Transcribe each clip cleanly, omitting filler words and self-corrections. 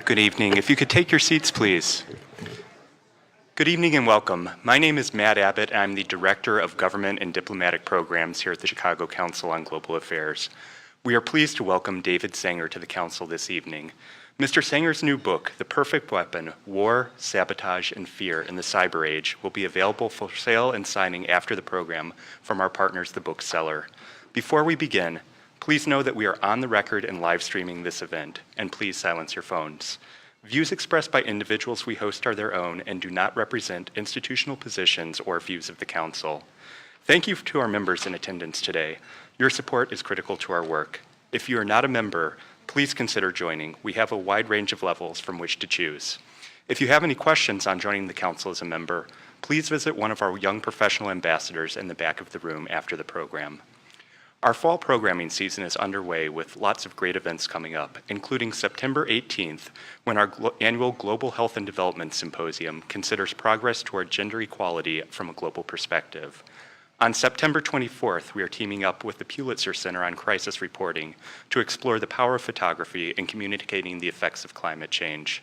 Good evening. If you could take your seats, please. Good evening and welcome. My name is Matt Abbott, and I'm the Director of Government and Diplomatic Programs here at the Chicago Council on Global Affairs. We are pleased to welcome David Sanger to the Council this evening. Mr. Sanger's new book, The Perfect Weapon, War, Sabotage, and Fear in the Cyber Age, will be available for sale and signing after the program from our partners, The Bookseller. Before we begin, please know that we are on the record and live streaming this event, and please silence your phones. Views expressed by individuals we host are their own and do not represent institutional positions or views of the Council. Thank you to our members in attendance today. Your support is critical to our work. If you are not a member, please consider joining. We have a wide range of levels from which to choose. If you have any questions on joining the Council as a member, please visit one of our young professional ambassadors in the back of the room after the program. Our fall programming season is underway with lots of great events coming up, including September 18th, when our annual Global Health and Development Symposium considers progress toward gender equality from a global perspective. On September 24th, we are teaming up with the Pulitzer Center on Crisis Reporting to explore the power of photography in communicating the effects of climate change.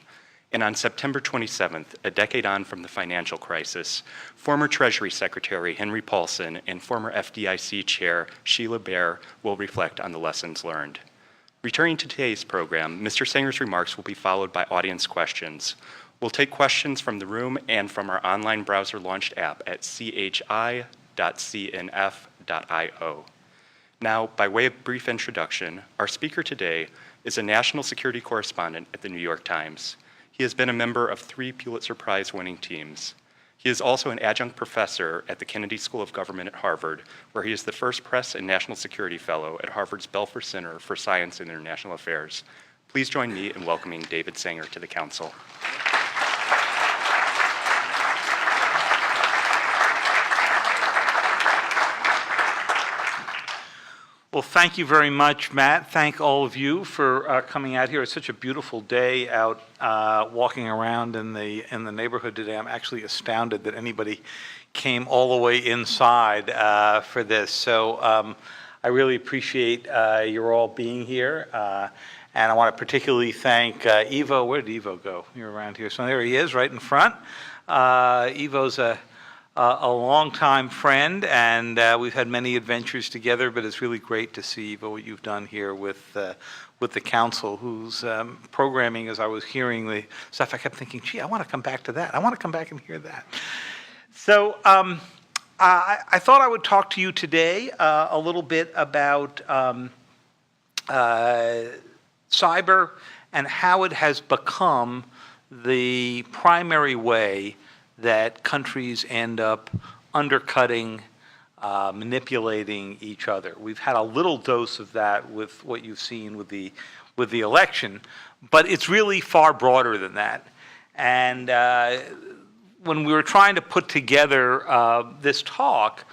And on September 27th, a decade on from the financial crisis, former Treasury Secretary Henry Paulson and former FDIC Chair Sheila Bair will reflect on the lessons learned. Returning to today's program, Mr. Sanger's remarks will be followed by audience questions. We'll take questions from the room and from our online browser-launched app at chi.cnf.io. Now, by way of brief introduction, our speaker today is a national security correspondent at the New York Times. He has been a member of 3 Pulitzer Prize-winning teams. He is also an adjunct professor at the Kennedy School of Government at Harvard, where he is the first Press and National Security Fellow at Harvard's Belfer Center for Science and International Affairs. Please join me in welcoming David Sanger to the Council. Well, thank you very much, Matt. Thank all of you for coming out here. It's such a beautiful day out walking around in the neighborhood today. I'm actually astounded that anybody came all the way inside for this. So I really appreciate your all being here. And I want to particularly thank Ivo. Where did Ivo go? You're around here. So there he is, right in front. Ivo's a longtime friend, and we've had many adventures together, but it's really great to see what you've done here with the Council, whose programming, as I was hearing the stuff, I kept thinking, gee, I want to come back to that. I want to come back and hear that. So I thought I would talk to you today a little bit about cyber and how it has become the primary way that countries end up undercutting, manipulating each other. We've had a little dose of that with what you've seen with the election, but it's really far broader than that. And when we were trying to put together this talk,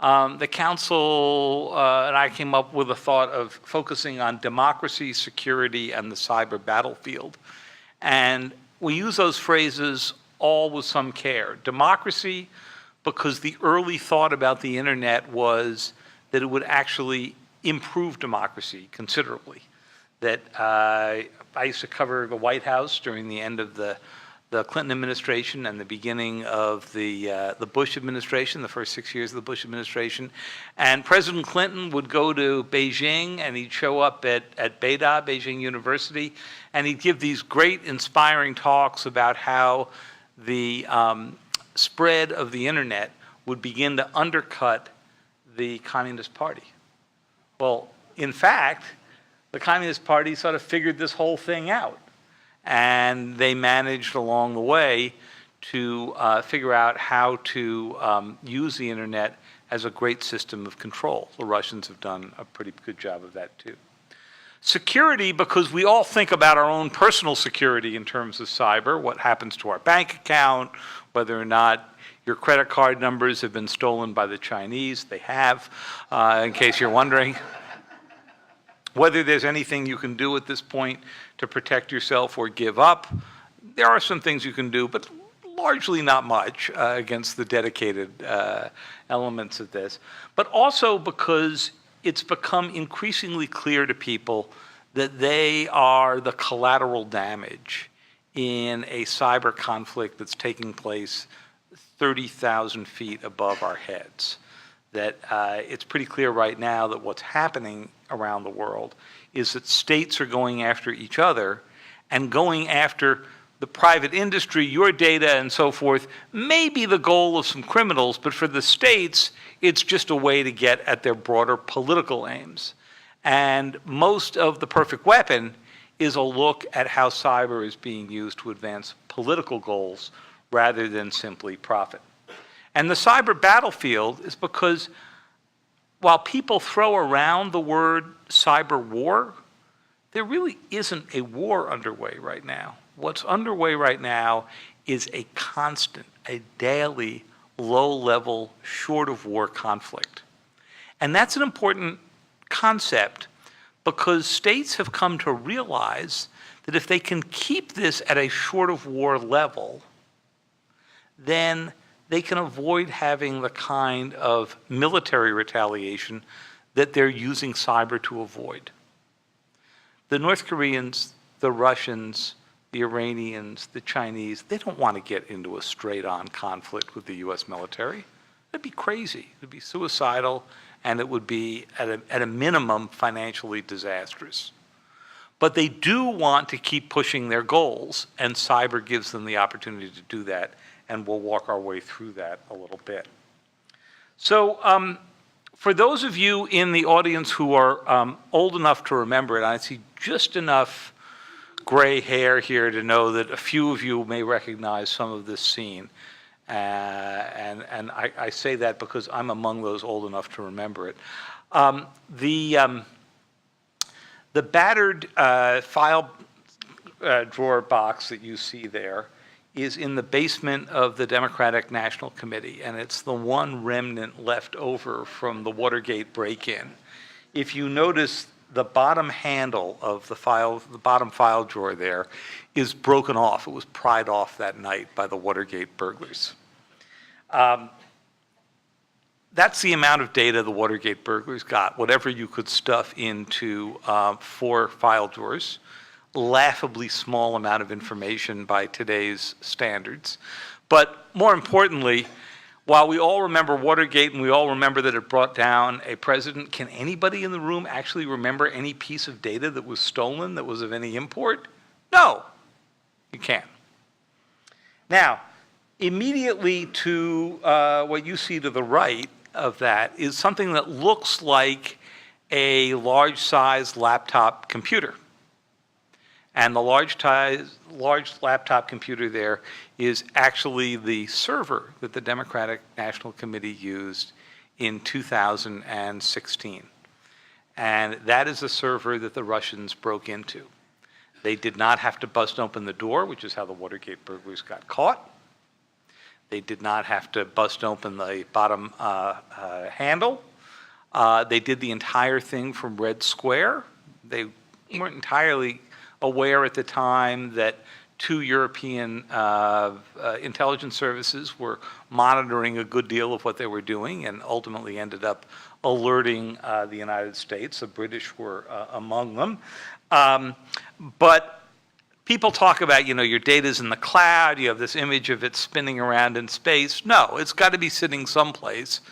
the Council and I came up with a thought of focusing on democracy, security, and the cyber battlefield. And we use those phrases all with some care. Democracy, because the early thought about the internet was that it would actually improve democracy considerably. That I used to cover the White House during the end of the Clinton administration and the beginning of the Bush administration, the first 6 years of the Bush administration. And President Clinton would go to Beijing, and he'd show up at Beida, Beijing University, and he'd give these great inspiring talks about how the spread of the internet would begin to undercut the Communist Party. Well, in fact, the Communist Party sort of figured this whole thing out, and they managed along the way to figure out how to use the internet as a great system of control. The Russians have done a pretty good job of that too. Security, because we all think about our own personal security in terms of cyber, what happens to our bank account, whether or not your credit card numbers have been stolen by the Chinese. They have, in case you're wondering. Whether there's anything you can do at this point to protect yourself or give up. There are some things you can do, but largely not much against the dedicated elements of this. But also because it's become increasingly clear to people that they are the collateral damage in a cyber conflict that's taking place 30,000 feet above our heads. That it's pretty clear right now that what's happening around the world is that states are going after each other and going after the private industry, your data and so forth, may be the goal of some criminals, but for the states, it's just a way to get at their broader political aims. And most of the perfect weapon is a look at how cyber is being used to advance political goals rather than simply profit. And the cyber battlefield is because while people throw around the word cyber war, there really isn't a war underway right now. What's underway right now is a constant, a daily, low-level, short-of-war conflict. And that's an important concept because states have come to realize that if they can keep this at a short-of-war level, then they can avoid having the kind of military retaliation that they're using cyber to avoid. The North Koreans, the Russians, the Iranians, the Chinese, they don't want to get into a straight-on conflict with the U.S. military. That'd be crazy. It'd be suicidal, and it would be, at a minimum, financially disastrous. But they do want to keep pushing their goals, and cyber gives them the opportunity to do that, and we'll walk our way through that a little bit. So for those of you in the audience who are old enough to remember it, I see just enough gray hair here to know that a few of you may recognize some of this scene. And I say that because I'm among those old enough to remember it. The battered file drawer box that you see there is in the basement of the Democratic National Committee, and it's the one remnant left over from the Watergate break-in. If you notice, the bottom handle of the bottom file drawer there is broken off. It was pried off that night by the Watergate burglars. That's the amount of data the Watergate burglars got, whatever you could stuff into 4 file drawers. Laughably small amount of information by today's standards. But more importantly, while we all remember Watergate and we all remember that it brought down a president, can anybody in the room actually remember any piece of data that was stolen that was of any import? No, you can't. Now, immediately to what you see to the right of that is something that looks like a large-sized laptop computer. And the large laptop computer there is actually the server that the Democratic National Committee used in 2016. And that is the server that the Russians broke into. They did not have to bust open the door, which is how the Watergate burglars got caught. They did not have to bust open the bottom handle. They did the entire thing from Red Square. They weren't entirely aware at the time that 2 European intelligence services were monitoring a good deal of what they were doing and ultimately ended up alerting the United States. The British were among them. But people talk about, your data's in the cloud, you have this image of it spinning around in space. No, it's got to be sitting someplace.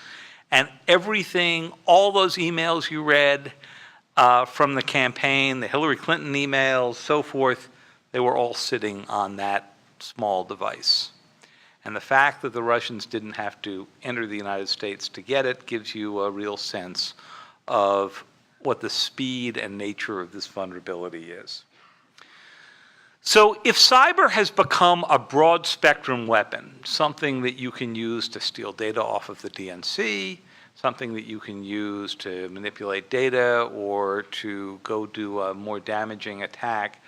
And everything, all those emails you read, from the campaign, the Hillary Clinton emails, so forth, they were all sitting on that small device. And the fact that the Russians didn't have to enter the United States to get it gives you a real sense of what the speed and nature of this vulnerability is. So if cyber has become a broad spectrum weapon, something that you can use to steal data off of the DNC, something that you can use to manipulate data or to go do a more damaging attack,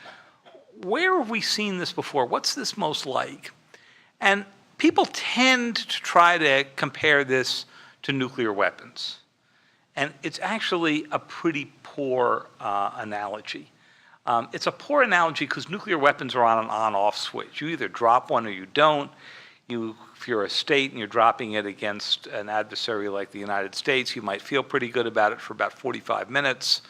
where have we seen this before? What's this most like? And people tend to try to compare this to nuclear weapons. And it's actually a pretty poor analogy. It's a poor analogy because nuclear weapons are on an on-off switch. You either drop one or you don't. If you're a state and you're dropping it against an adversary like the United States, you might feel pretty good about it for about 45 minutes,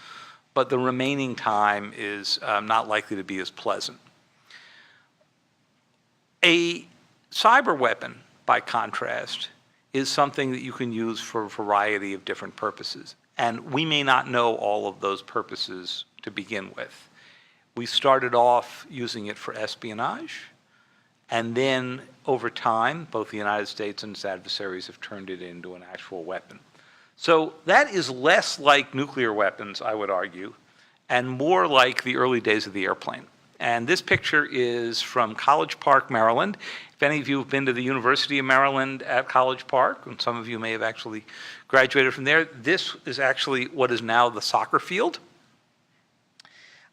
but the remaining time is not likely to be as pleasant. A cyber weapon, by contrast, is something that you can use for a variety of different purposes. And we may not know all of those purposes to begin with. We started off using it for espionage, and then over time, both the United States and its adversaries have turned it into an actual weapon. So that is less like nuclear weapons, I would argue, and more like the early days of the airplane. And this picture is from College Park, Maryland. If any of you have been to the University of Maryland at College Park, and some of you may have actually graduated from there, this is actually what is now the soccer field.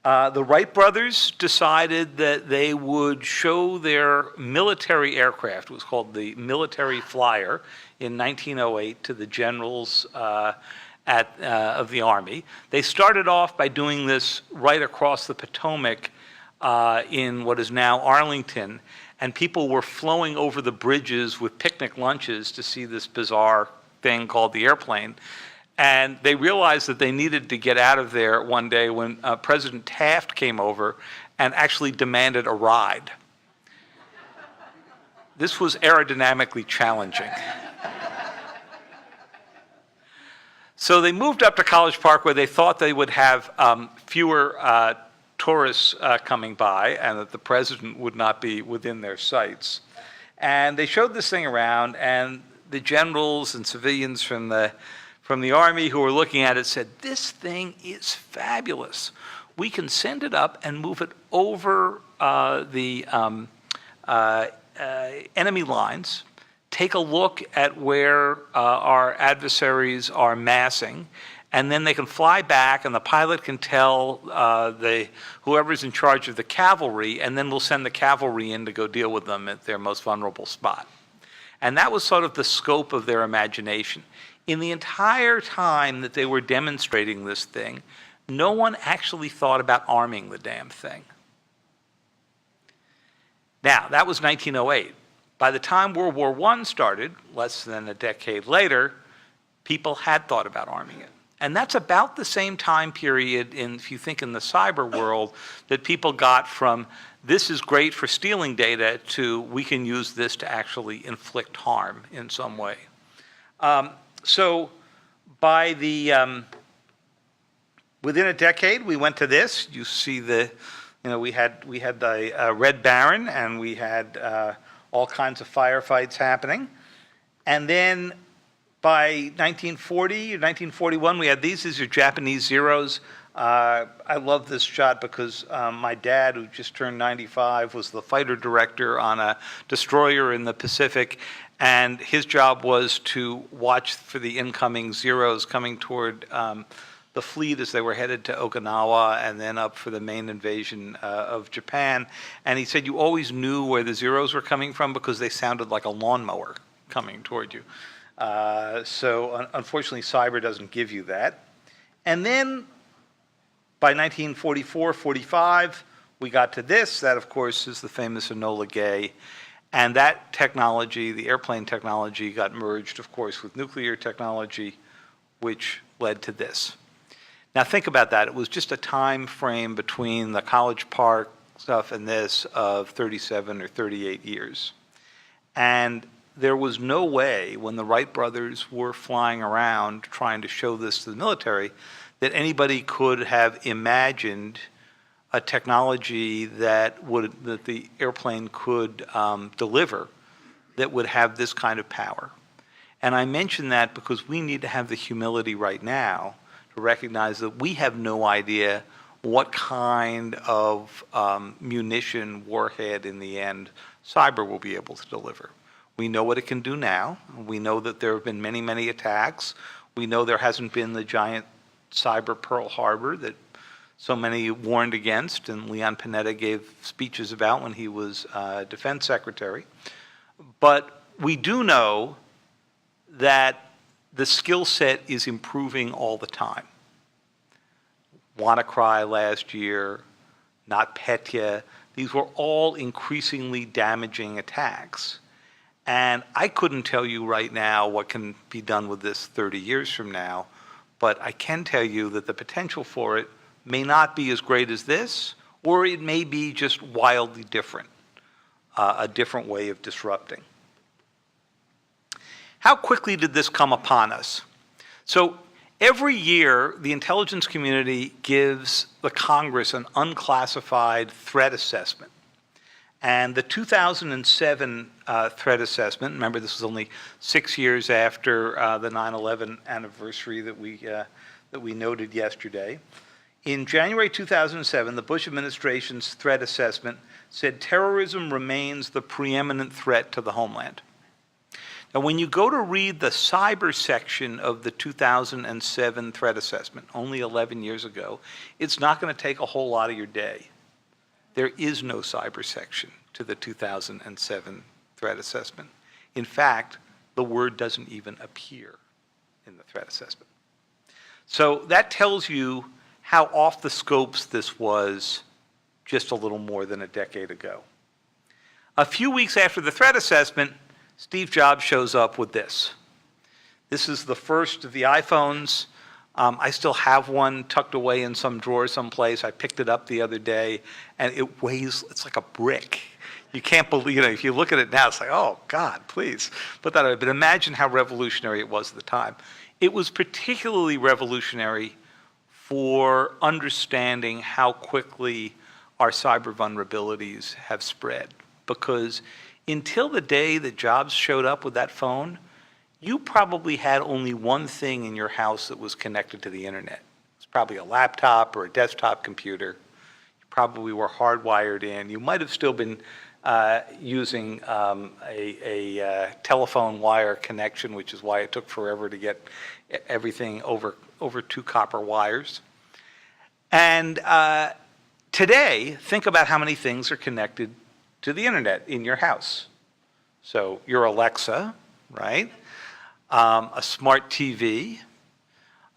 The Wright brothers decided that they would show their military aircraft, it was called the Military Flyer, in 1908 to the generals of the Army. They started off by doing this right across the Potomac in what is now Arlington, and people were flowing over the bridges with picnic lunches to see this bizarre thing called the airplane. And they realized that they needed to get out of there one day when President Taft came over and actually demanded a ride. This was aerodynamically challenging. So they moved up to College Park, where they thought they would have fewer tourists coming by and that the president would not be within their sights. And they showed this thing around, and the generals and civilians from the Army who were looking at it said, "This thing is fabulous. We can send it up and move it over the enemy lines, take a look at where our adversaries are massing, and then they can fly back, and the pilot can tell whoever's in charge of the cavalry, and then we'll send the cavalry in to go deal with them at their most vulnerable spot." And that was sort of the scope of their imagination. In the entire time that they were demonstrating this thing, no one actually thought about arming the damn thing. Now, that was 1908. By the time World War I started, less than a decade later, people had thought about arming it. And that's about the same time period, if you think in the cyber world, that people got from this is great for stealing data to we can use this to actually inflict harm in some way. So by within a decade, we went to this. You see we had the Red Baron, and we had all kinds of firefights happening. And then by 1940 or 1941, we had these. These are Japanese Zeros. I love this shot because my dad, who just turned 95, was the fighter director on a destroyer in the Pacific, and his job was to watch for the incoming Zeros coming toward the fleet as they were headed to Okinawa and then up for the main invasion of Japan. And he said you always knew where the Zeros were coming from because they sounded like a lawnmower coming toward you. So unfortunately, cyber doesn't give you that. And then by 1944-45, we got to this. That, of course, is the famous Enola Gay. And that technology, the airplane technology, got merged, of course, with nuclear technology, which led to this. Now think about that. It was just a time frame between the College Park stuff and this of 37 or 38 years. And there was no way, when the Wright brothers were flying around trying to show this to the military, that anybody could have imagined a technology that the airplane could deliver that would have this kind of power. And I mention that because we need to have the humility right now to recognize that we have no idea what kind of munition, warhead, in the end, cyber will be able to deliver. We know what it can do now. We know that there have been many, many attacks. We know there hasn't been the giant cyber Pearl Harbor that so many warned against, and Leon Panetta gave speeches about when he was defense secretary. But we do know that the skill set is improving all the time. WannaCry last year, NotPetya, these were all increasingly damaging attacks. And I couldn't tell you right now what can be done with this 30 years from now, but I can tell you that the potential for it may not be as great as this, or it may be just wildly different. a different way of disrupting. How quickly did this come upon us? So every year, the intelligence community gives the Congress an unclassified threat assessment. And the 2007 threat assessment, remember this was only 6 years after the 9/11 anniversary that we noted yesterday. In January 2007, the Bush administration's threat assessment said terrorism remains the preeminent threat to the homeland. Now, when you go to read the cyber section of the 2007 threat assessment, only 11 years ago, it's not going to take a whole lot of your day. There is no cyber section to the 2007 threat assessment. In fact, the word doesn't even appear in the threat assessment. So that tells you how off the scopes this was just a little more than a decade ago. A few weeks after the threat assessment, Steve Jobs shows up with this. This is the first of the iPhones. I still have one tucked away in some drawer someplace. I picked it up the other day, and it weighs, it's like a brick. You can't believe, if you look at it now, it's like, oh, God, please put that away. But imagine how revolutionary it was at the time. It was particularly revolutionary for understanding how quickly our cyber vulnerabilities have spread. Because until the day that Jobs showed up with that phone, you probably had only one thing in your house that was connected to the internet. It was probably a laptop or a desktop computer. You probably were hardwired in. You might have still been using a telephone wire connection, which is why it took forever to get everything over 2 copper wires. And today, think about how many things are connected to the internet in your house. So your Alexa, right? A smart TV,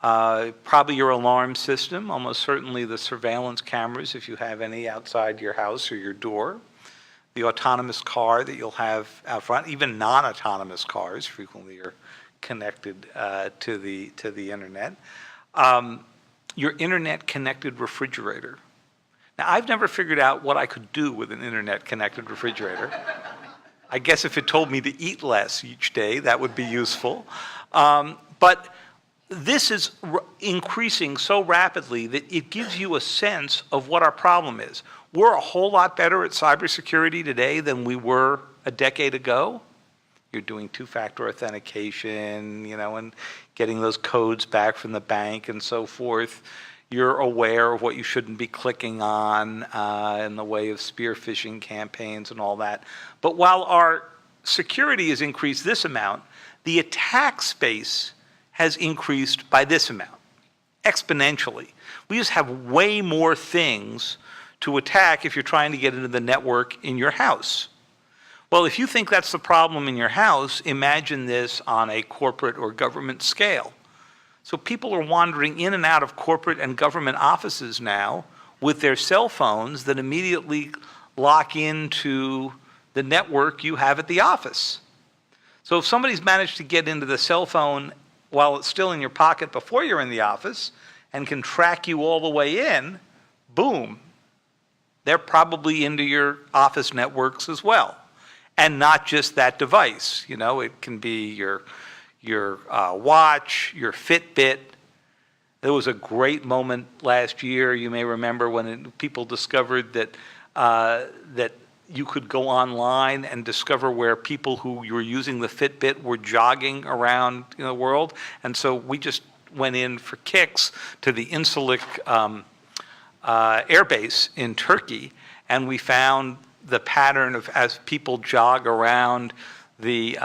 probably your alarm system, almost certainly the surveillance cameras if you have any outside your house or your door, the autonomous car that you'll have out front, even non-autonomous cars frequently are connected to the internet. Your internet-connected refrigerator. Now, I've never figured out what I could do with an internet-connected refrigerator. I guess if it told me to eat less each day, that would be useful. But this is increasing so rapidly that it gives you a sense of what our problem is. We're a whole lot better at cybersecurity today than we were a decade ago. You're doing 2-factor authentication, and getting those codes back from the bank and so forth. You're aware of what you shouldn't be clicking on in the way of spear phishing campaigns and all that. But while our security has increased this amount, the attack space has increased by this amount, exponentially. We just have way more things to attack if you're trying to get into the network in your house. Well, if you think that's the problem in your house, imagine this on a corporate or government scale. So people are wandering in and out of corporate and government offices now with their cell phones that immediately lock into the network you have at the office. So if somebody's managed to get into the cell phone while it's still in your pocket before you're in the office and can track you all the way in, boom, they're probably into your office networks as well. And not just that device. It can be your watch, your Fitbit. There was a great moment last year, you may remember, when people discovered that that you could go online and discover where people who were using the Fitbit were jogging around the world. And so we just went in for kicks to the Incirlik air base in Turkey, and we found the pattern of as people jog around the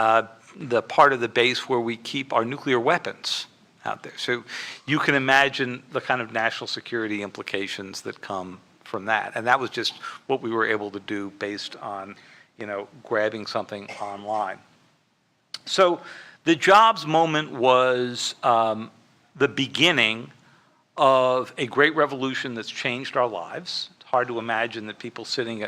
part of the base where we keep our nuclear weapons out there. So you can imagine the kind of national security implications that come from that. And that was just what we were able to do based on, grabbing something online. So the Jobs moment was the beginning of a great revolution that's changed our lives. It's hard to imagine that people sitting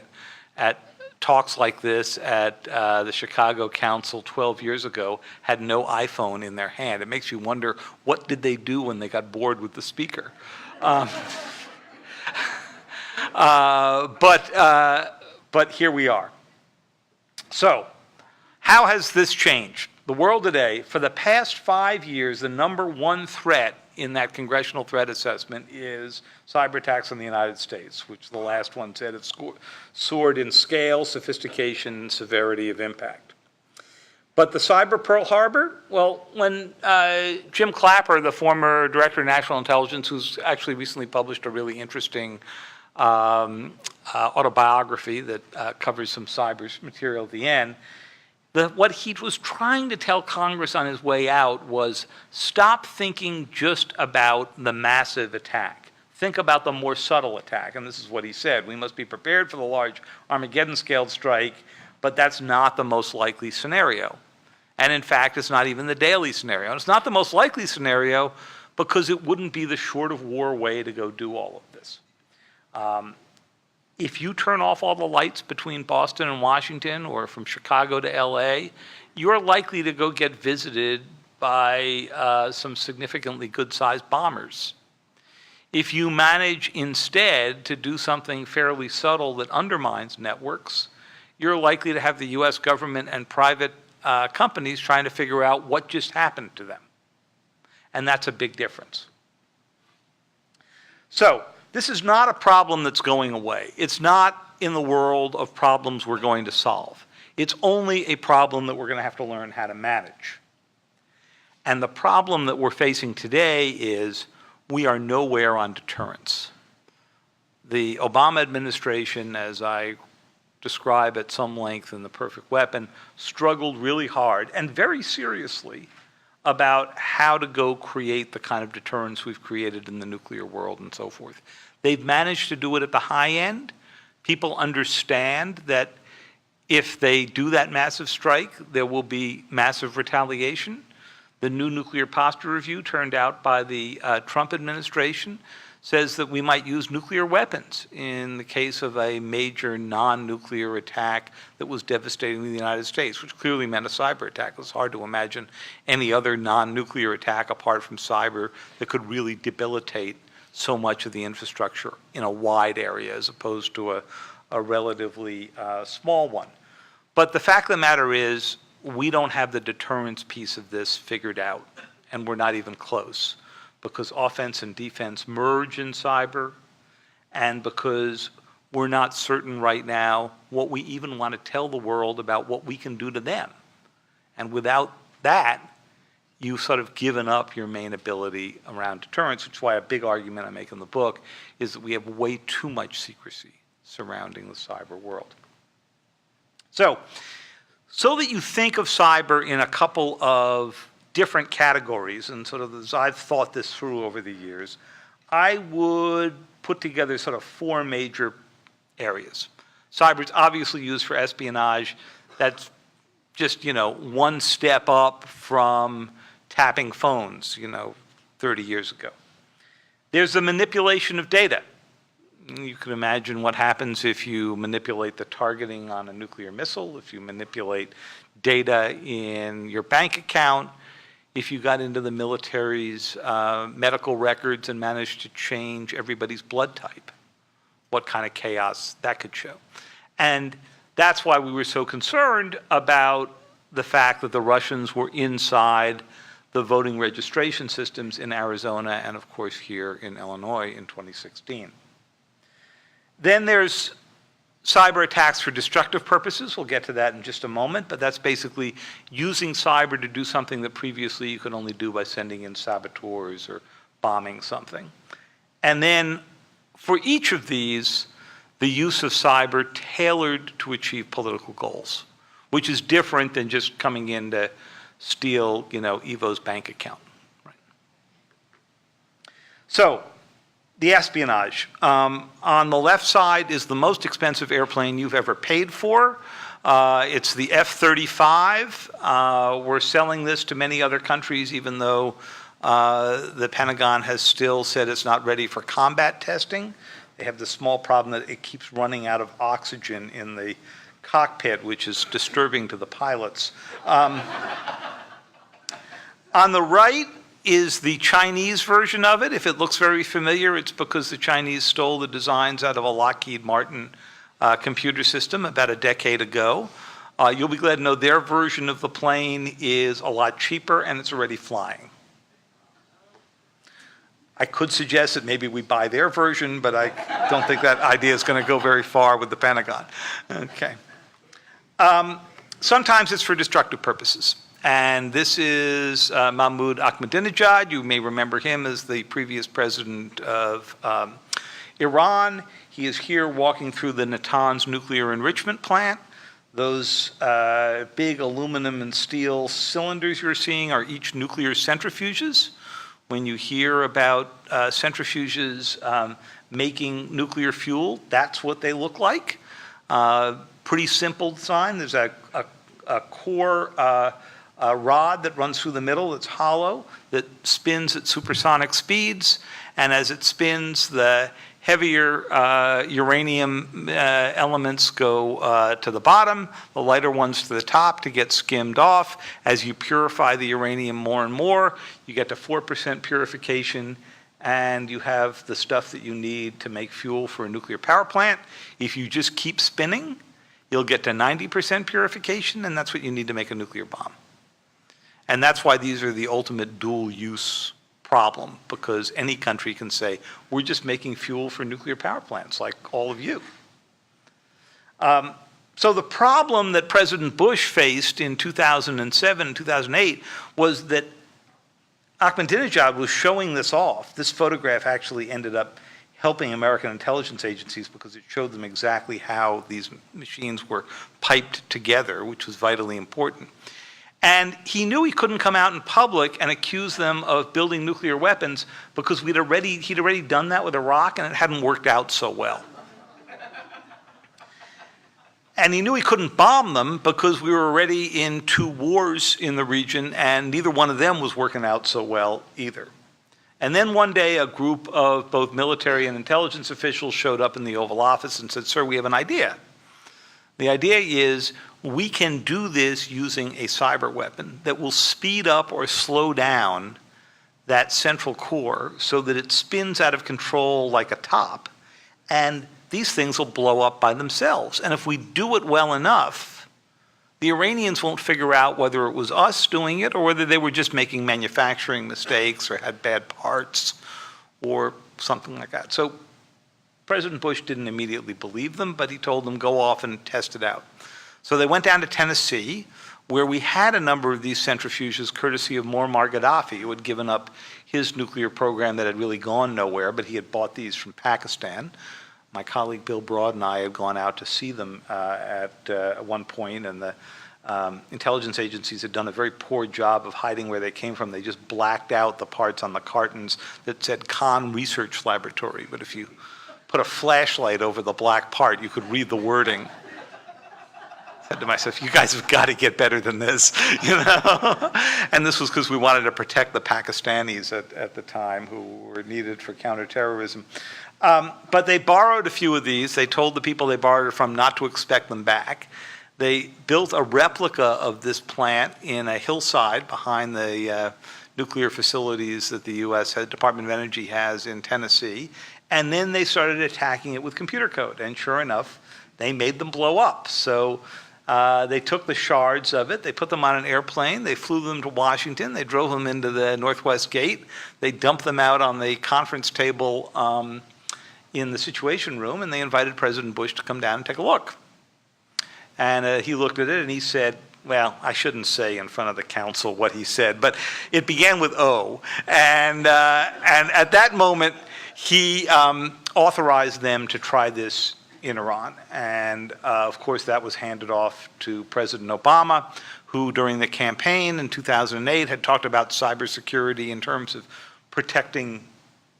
at talks like this at the Chicago Council 12 years ago had no iPhone in their hand. It makes you wonder, what did they do when they got bored with the speaker? But here we are. So, how has this changed? The world today, for the past 5 years, the number one threat in that congressional threat assessment is cyber attacks in the United States, which the last one said have soared in scale, sophistication, and severity of impact. But the cyber Pearl Harbor, well, when Jim Clapper, the former director of national intelligence, who's actually recently published a really interesting autobiography that covers some cyber material at the end, what he was trying to tell Congress on his way out was stop thinking just about the massive attack. Think about the more subtle attack. And this is what he said. We must be prepared for the large Armageddon-scaled strike, but that's not the most likely scenario. And in fact, it's not even the daily scenario. And it's not the most likely scenario because it wouldn't be the short of war way to go do all of this. If you turn off all the lights between Boston and Washington or from Chicago to LA, you're likely to go get visited by some significantly good-sized bombers. If you manage instead to do something fairly subtle that undermines networks, you're likely to have the US government and private companies trying to figure out what just happened to them. And that's a big difference. So, this is not a problem that's going away. It's not in the world of problems we're going to solve. It's only a problem that we're going to have to learn how to manage. And the problem that we're facing today is we are nowhere on deterrence. The Obama administration, as I describe at some length in The Perfect Weapon, struggled really hard and very seriously about how to go create the kind of deterrence we've created in the nuclear world and so forth. They've managed to do it at the high end. People understand that if they do that massive strike, there will be massive retaliation. The new nuclear posture review turned out by the Trump administration says that we might use nuclear weapons in the case of a major non-nuclear attack that was devastating to the United States, which clearly meant a cyber attack. It was hard to imagine any other non-nuclear attack apart from cyber that could really debilitate so much of the infrastructure in a wide area as opposed to a relatively small one. But the fact of the matter is we don't have the deterrence piece of this figured out, and we're not even close, because offense and defense merge in cyber, and because we're not certain right now what we even want to tell the world about what we can do to them. And without that, you've sort of given up your main ability around deterrence, which is why a big argument I make in the book is that we have way too much secrecy surrounding the cyber world. So that you think of cyber in a couple of different categories, and sort of as I've thought this through over the years, I would put together sort of four major areas. Cyber is obviously used for espionage. That's just, one step up from tapping phones, 30 years ago. There's the manipulation of data. You can imagine what happens if you manipulate the targeting on a nuclear missile, if you manipulate data in your bank account, if you got into the military's medical records and managed to change everybody's blood type, what kind of chaos that could show. And that's why we were so concerned about the fact that the Russians were inside the voting registration systems in Arizona and, of course, here in Illinois in 2016. Then there's cyber attacks for destructive purposes. We'll get to that in just a moment, but that's basically using cyber to do something that previously you could only do by sending in saboteurs or bombing something. And then for each of these, the use of cyber tailored to achieve political goals, which is different than just coming in to steal, Evo's bank account. Right. So, the espionage. On the left side is the most expensive airplane you've ever paid for. It's the F-35. We're selling this to many other countries, even though the Pentagon has still said it's not ready for combat testing. They have the small problem that it keeps running out of oxygen in the cockpit, which is disturbing to the pilots. On the right is the Chinese version of it. If it looks very familiar, it's because the Chinese stole the designs out of a Lockheed Martin computer system about a decade ago. You'll be glad to know their version of the plane is a lot cheaper and it's already flying. I could suggest that maybe we buy their version, but I don't think that idea is going to go very far with the Pentagon. Okay. Sometimes it's for destructive purposes. And this is Mahmoud Ahmadinejad. You may remember him as the previous president of Iran. He is here walking through the Natanz nuclear enrichment plant. Those big aluminum and steel cylinders you're seeing are each nuclear centrifuges. When you hear about centrifuges making nuclear fuel, that's what they look like. Pretty simple design. There's a core rod that runs through the middle that's hollow, that spins at supersonic speeds, and as it spins, the heavier uranium elements go to the bottom, the lighter ones to the top to get skimmed off. As you purify the uranium more and more, you get to 4% purification, and you have the stuff that you need to make fuel for a nuclear power plant. If you just keep spinning, you'll get to 90% purification, and that's what you need to make a nuclear bomb. And that's why these are the ultimate dual-use problem, because any country can say, we're just making fuel for nuclear power plants, like all of you. So the problem that President Bush faced in 2007 and 2008 was that Ahmadinejad was showing this off. This photograph actually ended up helping American intelligence agencies because it showed them exactly how these machines were piped together, which was vitally important. And he knew he couldn't come out in public and accuse them of building nuclear weapons because he'd already done that with Iraq and it hadn't worked out so well. And he knew he couldn't bomb them because we were already in 2 wars in the region and neither one of them was working out so well either. And then one day a group of both military and intelligence officials showed up in the Oval Office and said, "Sir, we have an idea. The idea is we can do this using a cyber weapon that will speed up or slow down that central core so that it spins out of control like a top, and these things will blow up by themselves. And if we do it well enough, the Iranians won't figure out whether it was us doing it or whether they were just making manufacturing mistakes or had bad parts or something like that." So President Bush didn't immediately believe them, but he told them, go off and test it out. So they went down to Tennessee, where we had a number of these centrifuges courtesy of Muammar Gaddafi, who had given up his nuclear program that had really gone nowhere, but he had bought these from Pakistan. My colleague Bill Broad and I had gone out to see them at one point, and the intelligence agencies had done a very poor job of hiding where they came from. They just blacked out the parts on the cartons that said Khan Research Laboratory, but if you put a flashlight over the black part, you could read the wording. I said to myself, you guys have got to get better than this, you know? And this was because we wanted to protect the Pakistanis at the time who were needed for counterterrorism. But they borrowed a few of these. They told the people they borrowed it from not to expect them back. They built a replica of this plant in a hillside behind the nuclear facilities that the U.S. Department of Energy has in Tennessee. And then they started attacking it with computer code. And sure enough, they made them blow up. So they took the shards of it, they put them on an airplane, they flew them to Washington, they drove them into the Northwest Gate, they dumped them out on the conference table in the Situation Room, and they invited President Bush to come down and take a look. And he looked at it and he said, well, I shouldn't say in front of the council what he said, but it began with O. And at that moment, he authorized them to try this in Iran. And of course, that was handed off to President Obama, who during the campaign in 2008 had talked about cybersecurity in terms of protecting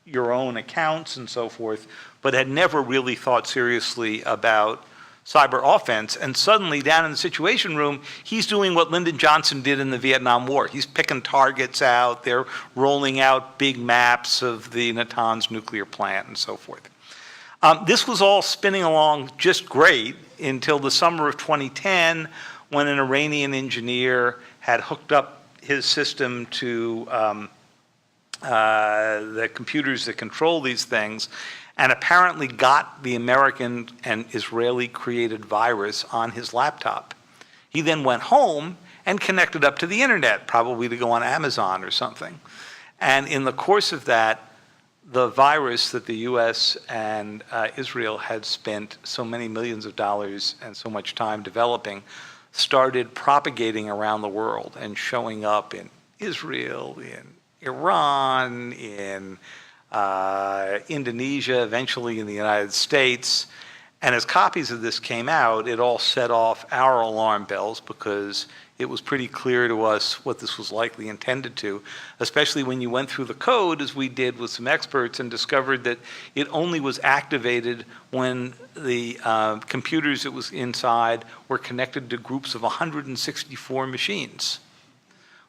your own accounts and so forth, but had never really thought seriously about cyber offense. And suddenly, down in the Situation Room, he's doing what Lyndon Johnson did in the Vietnam War. He's picking targets out. They're rolling out big maps of the Natanz nuclear plant and so forth. This was all spinning along just great until the summer of 2010, when an Iranian engineer had hooked up his system to the computers that control these things, and apparently got the American and Israeli created virus on his laptop. He then went home and connected up to the internet, probably to go on Amazon or something. And in the course of that, the virus that the US and Israel had spent so many millions of dollars and so much time developing started propagating around the world and showing up in Israel, in Iran, in Indonesia, eventually in the United States. And as copies of this came out, it all set off our alarm bells because it was pretty clear to us what this was likely intended to, especially when you went through the code, as we did with some experts, and discovered that it only was activated when the computers it was inside were connected to groups of 164 machines,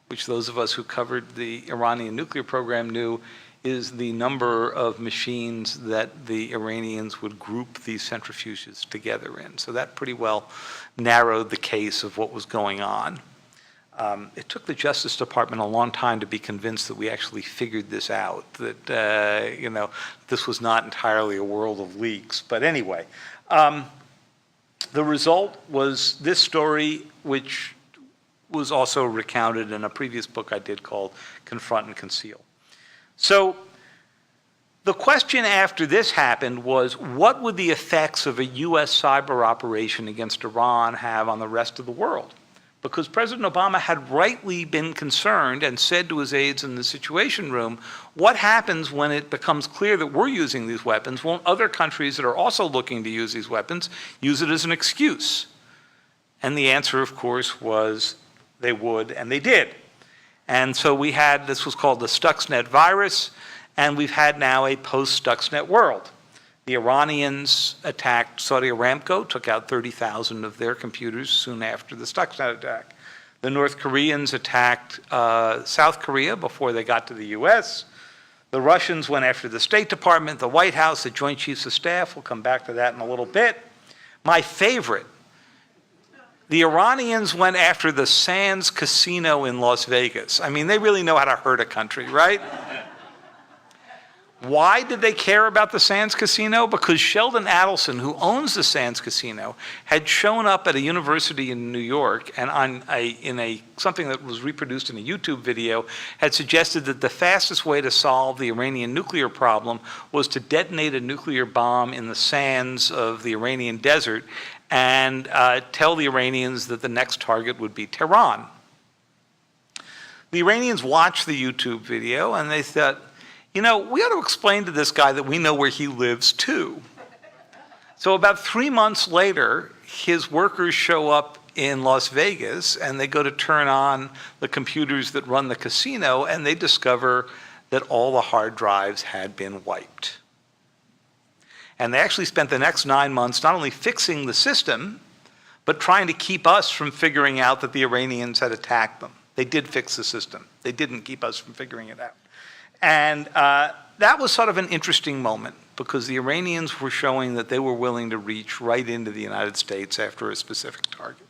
which those of us who covered the Iranian nuclear program knew is the number of machines that the Iranians would group these centrifuges together in. So that pretty well narrowed the case of what was going on. It took the Justice Department a long time to be convinced that we actually figured this out, that this was not entirely a world of leaks. But anyway, the result was this story, which was also recounted in a previous book I did called Confront and Conceal. So the question after this happened was, what would the effects of a US cyber operation against Iran have on the rest of the world? Because President Obama had rightly been concerned and said to his aides in the Situation Room, what happens when it becomes clear that we're using these weapons? Won't other countries that are also looking to use these weapons use it as an excuse? And the answer, of course, was they would, and they did. And so we had, this was called the Stuxnet Virus, and we've had now a post-Stuxnet world. The Iranians attacked Saudi Aramco, took out 30,000 of their computers soon after the Stuxnet attack. The North Koreans attacked South Korea before they got to the US. The Russians went after the State Department, the White House, the Joint Chiefs of Staff. We'll come back to that in a little bit. My favorite, the Iranians went after the Sands Casino in Las Vegas. I mean, they really know how to hurt a country, right? Why did they care about the Sands Casino? Because Sheldon Adelson, who owns the Sands Casino, had shown up at a university in New York and something that was reproduced in a YouTube video had suggested that the fastest way to solve the Iranian nuclear problem was to detonate a nuclear bomb in the sands of the Iranian desert and tell the Iranians that the next target would be Tehran. The Iranians watched the YouTube video and they thought, we ought to explain to this guy that we know where he lives too. So about 3 months later, his workers show up in Las Vegas and they go to turn on the computers that run the casino and they discover that all the hard drives had been wiped. And they actually spent the next 9 months not only fixing the system, but trying to keep us from figuring out that the Iranians had attacked them. They did fix the system. They didn't keep us from figuring it out. And that was sort of an interesting moment because the Iranians were showing that they were willing to reach right into the United States after a specific target,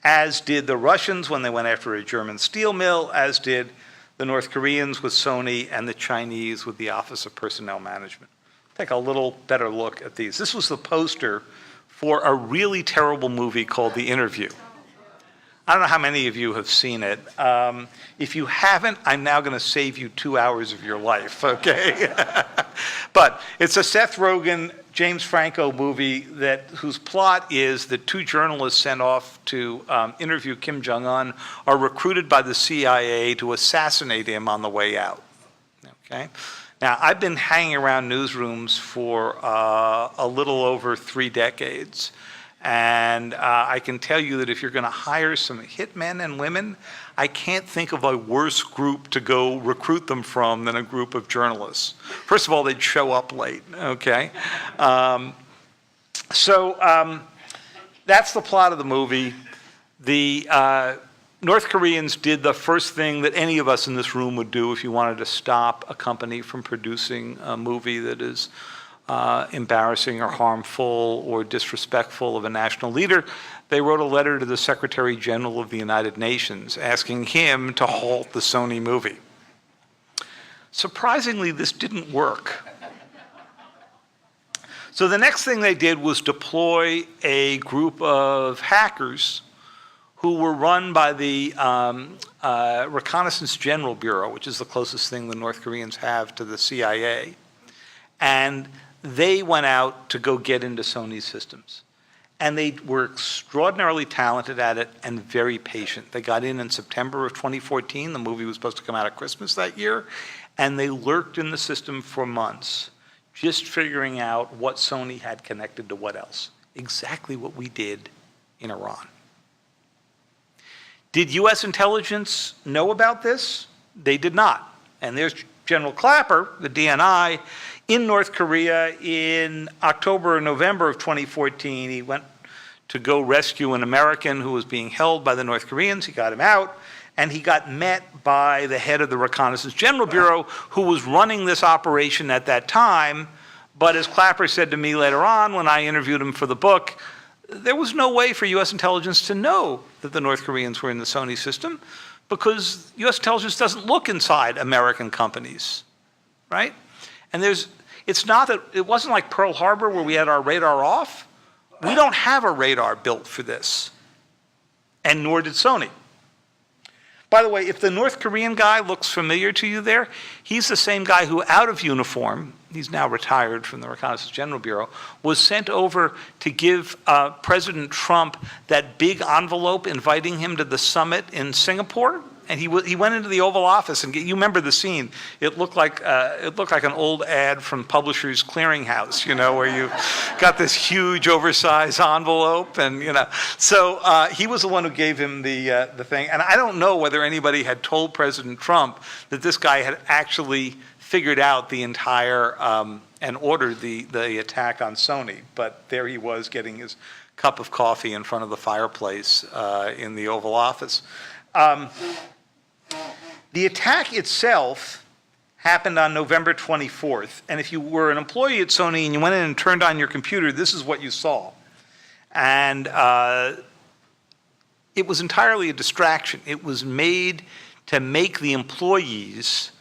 as did the Russians when they went after a German steel mill, as did the North Koreans with Sony and the Chinese with the Office of Personnel Management. Take a little better look at these. This was the poster for a really terrible movie called The Interview. I don't know how many of you have seen it. If you haven't, I'm now going to save you 2 hours of your life, okay? But it's a Seth Rogen, James Franco movie whose plot is that two journalists sent off to interview Kim Jong-un are recruited by the CIA to assassinate him on the way out, okay? Now, I've been hanging around newsrooms for a little over 3 decades. And I can tell you that if you're going to hire some hitmen and women, I can't think of a worse group to go recruit them from than a group of journalists. First of all, they'd show up late, okay? So that's the plot of the movie. The North Koreans did the first thing that any of us in this room would do if you wanted to stop a company from producing a movie that is embarrassing or harmful or disrespectful of a national leader. They wrote a letter to the Secretary General of the United Nations asking him to halt the Sony movie. Surprisingly, this didn't work. So the next thing they did was deploy a group of hackers who were run by the Reconnaissance General Bureau, which is the closest thing the North Koreans have to the CIA. And they went out to go get into Sony's systems. And they were extraordinarily talented at it and very patient. They got in September of 2014. The movie was supposed to come out at Christmas that year. And they lurked in the system for months, just figuring out what Sony had connected to what else. Exactly what we did in Iran. Did U.S. intelligence know about this? They did not. And there's General Clapper, the DNI, in North Korea in October or November of 2014. He went to go rescue an American who was being held by the North Koreans. He got him out, and he got met by the head of the Reconnaissance General Bureau, who was running this operation at that time. But as Clapper said to me later on when I interviewed him for the book, there was no way for U.S. intelligence to know that the North Koreans were in the Sony system because U.S. intelligence doesn't look inside American companies, right? And it's not that, it wasn't like Pearl Harbor where we had our radar off. We don't have a radar built for this, and nor did Sony. By the way, if the North Korean guy looks familiar to you there, he's the same guy who, out of uniform, he's now retired from the Reconnaissance General Bureau, was sent over to give President Trump that big envelope inviting him to the summit in Singapore. And he went into the Oval Office, and you remember the scene. It looked like an old ad from Publishers Clearinghouse, where you got this huge oversized envelope, and So he was the one who gave him the thing. And I don't know whether anybody had told President Trump that this guy had actually figured out the entire and ordered the attack on Sony. But there he was getting his cup of coffee in front of the fireplace in the Oval Office. The attack itself happened on November 24th. And if you were an employee at Sony and you went in and turned on your computer, this is what you saw. And it was entirely a distraction. It was made to make the employees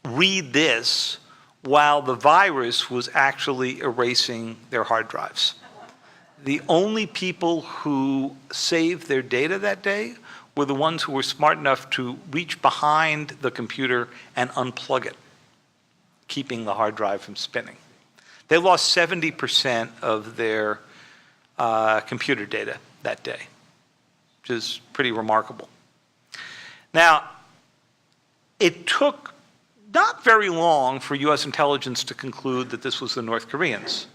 read this while the virus was actually erasing their hard drives. The only people who saved their data that day were the ones who were smart enough to reach behind the computer and unplug it, keeping the hard drive from spinning. They lost 70% of their computer data that day, which is pretty remarkable. Now, it took not very long for U.S. intelligence to conclude that this was the North Koreans.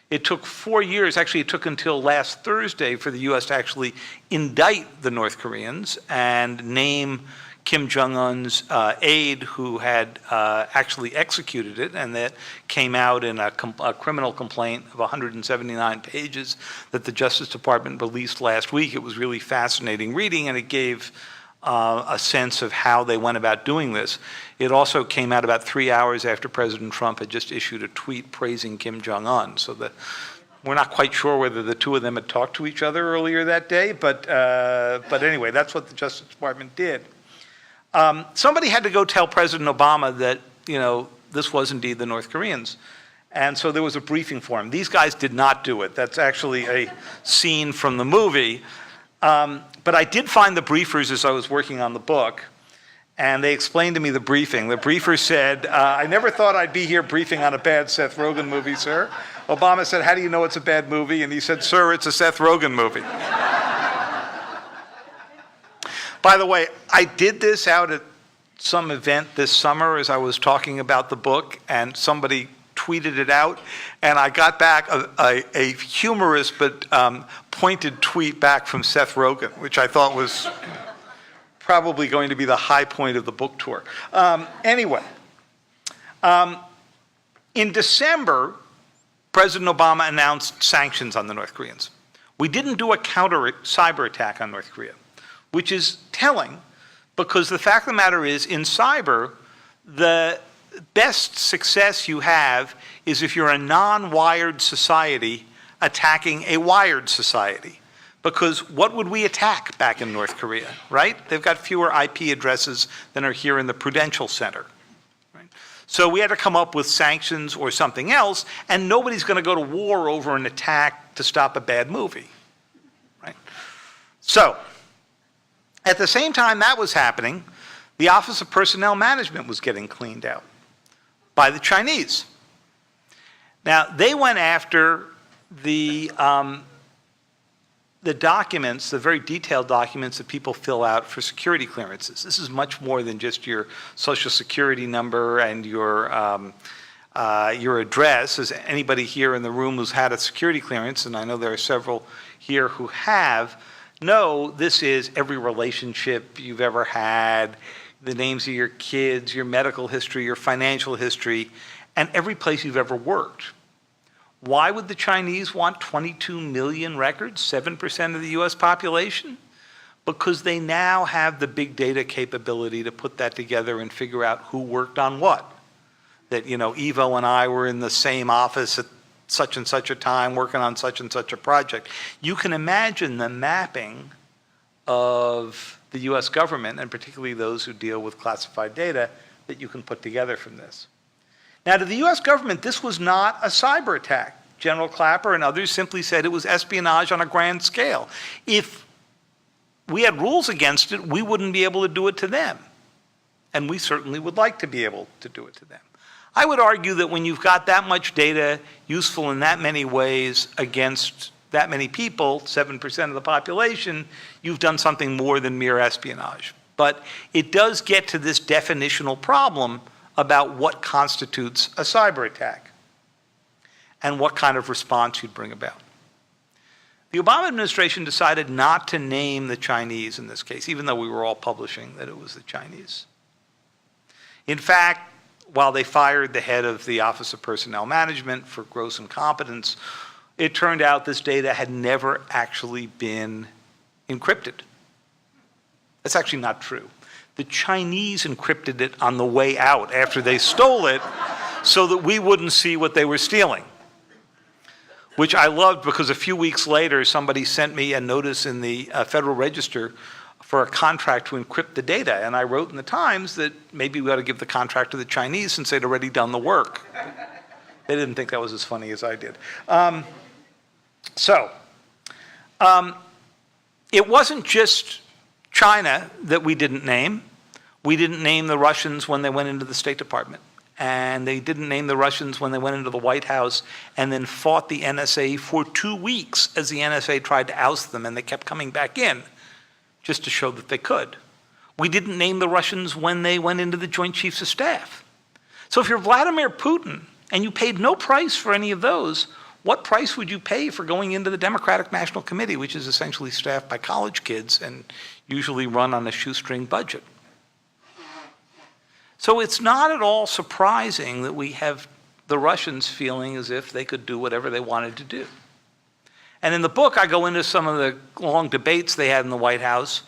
It took 4 years, actually it took until last Thursday for the U.S. to actually indict the North Koreans and name Kim Jong-un's aide who had actually executed it, and that came out in a criminal complaint of 179 pages that the Justice Department released last week. It was really fascinating reading, and it gave a sense of how they went about doing this. It also came out about 3 hours after President Trump had just issued a tweet praising Kim Jong-un. So we're not quite sure whether the two of them had talked to each other earlier that day, but anyway, that's what the Justice Department did. Somebody had to go tell President Obama that, this was indeed the North Koreans. And so there was a briefing for him. These guys did not do it. That's actually a scene from the movie. But I did find the briefers as I was working on the book, and they explained to me the briefing. The briefer said, I never thought I'd be here briefing on a bad Seth Rogen movie, sir. Obama said, how do you know it's a bad movie? And he said, sir, it's a Seth Rogen movie. By the way, I did this out at some event this summer as I was talking about the book, and somebody tweeted it out, and I got back a humorous but pointed tweet back from Seth Rogen, which I thought was probably going to be the high point of the book tour. Anyway, in December, President Obama announced sanctions on the North Koreans. We didn't do a counter cyber attack on North Korea, which is telling, because the fact of the matter is, in cyber, the best success you have is if you're a non-wired society attacking a wired society. Because what would we attack back in North Korea, right? They've got fewer IP addresses than are here in the Prudential Center. Right? So we had to come up with sanctions or something else, and nobody's going to go to war over an attack to stop a bad movie. Right? So At the same time that was happening, the Office of Personnel Management was getting cleaned out by the Chinese. Now, they went after the documents, the very detailed documents that people fill out for security clearances. This is much more than just your social security number and your address. As anybody here in the room who's had a security clearance, and I know there are several here who have, know this is every relationship you've ever had, the names of your kids, your medical history, your financial history, and every place you've ever worked. Why would the Chinese want 22 million records, 7% of the US population? Because they now have the big data capability to put that together and figure out who worked on what. That, you know, Evo and I were in the same office at such and such a time working on such and such a project. You can imagine the mapping of the US government, and particularly those who deal with classified data, that you can put together from this. Now, to the US government, this was not a cyber attack. General Clapper and others simply said it was espionage on a grand scale. If we had rules against it, we wouldn't be able to do it to them. And we certainly would like to be able to do it to them. I would argue that when you've got that much data useful in that many ways against that many people, 7% of the population, you've done something more than mere espionage. But it does get to this definitional problem about what constitutes a cyber attack and what kind of response you'd bring about. The Obama administration decided not to name the Chinese in this case, even though we were all publishing that it was the Chinese. In fact, while they fired the head of the Office of Personnel Management for gross incompetence, it turned out this data had never actually been encrypted. That's actually not true. The Chinese encrypted it on the way out after they stole it so that we wouldn't see what they were stealing, which I loved because a few weeks later somebody sent me a notice in the Federal Register for a contract to encrypt the data, and I wrote in the Times that maybe we ought to give the contract to the Chinese since they'd already done the work. They didn't think that was as funny as I did. It wasn't just China that we didn't name. We didn't name the Russians when they went into the State Department. And they didn't name the Russians when they went into the White House and then fought the NSA for 2 weeks as the NSA tried to oust them, and they kept coming back in just to show that they could. We didn't name the Russians when they went into the Joint Chiefs of Staff. So if you're Vladimir Putin and you paid no price for any of those, what price would you pay for going into the Democratic National Committee, which is essentially staffed by college kids and usually run on a shoestring budget? So it's not at all surprising that we have the Russians feeling as if they could do whatever they wanted to do. And in the book, I go into some of the long debates they had in the White House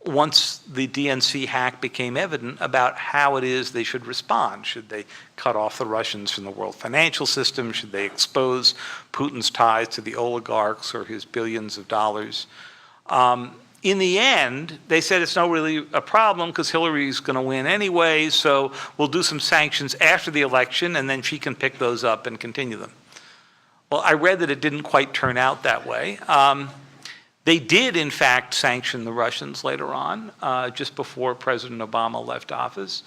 once the DNC hack became evident about how it is they should respond. Should they cut off the Russians from the world financial system? Should they expose Putin's ties to the oligarchs or his billions of dollars? In the end, they said it's not really a problem because Hillary's going to win anyway, so we'll do some sanctions after the election and then she can pick those up and continue them. Well, I read that it didn't quite turn out that way. They did, in fact, sanction the Russians later on, just before President Obama left office.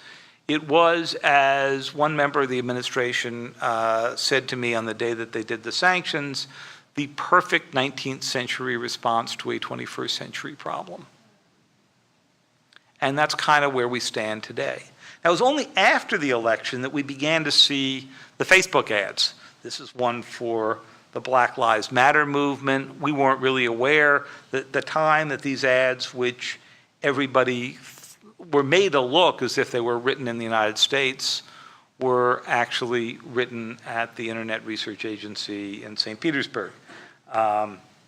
It was, as one member of the administration said to me on the day that they did the sanctions, the perfect 19th century response to a 21st century problem. And that's kind of where we stand today. Now, it was only after the election that we began to see the Facebook ads. This is one for the Black Lives Matter movement. We weren't really aware that the time that these ads, which everybody were made to look as if they were written in the United States, were actually written at the Internet Research Agency in St. Petersburg.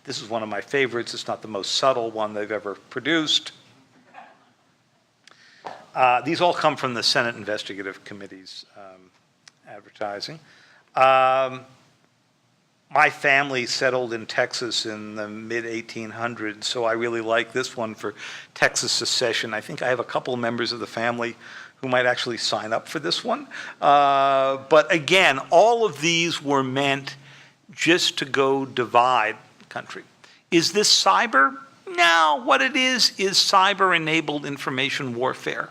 This is one of my favorites. It's not the most subtle one they've ever produced. These all come from the Senate Investigative Committee's advertising. My family settled in Texas in the mid-1800s, so I really like this one for Texas secession. I think I have a couple of members of the family who might actually sign up for this one. But again, all of these were meant just to go divide the country. Is this cyber? No, what it is cyber-enabled information warfare.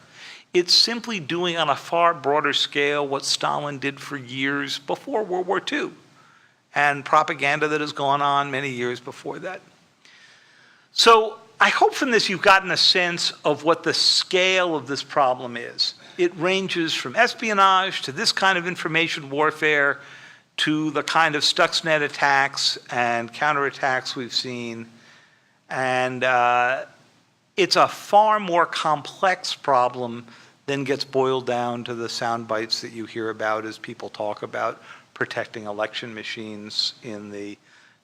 It's simply doing on a far broader scale what Stalin did for years before World War II, and propaganda that has gone on many years before that. So I hope from this you've gotten a sense of what the scale of this problem is. It ranges from espionage to this kind of information warfare to the kind of Stuxnet attacks and counterattacks we've seen. And it's a far more complex problem than gets boiled down to the sound bites that you hear about as people talk about protecting election machines in the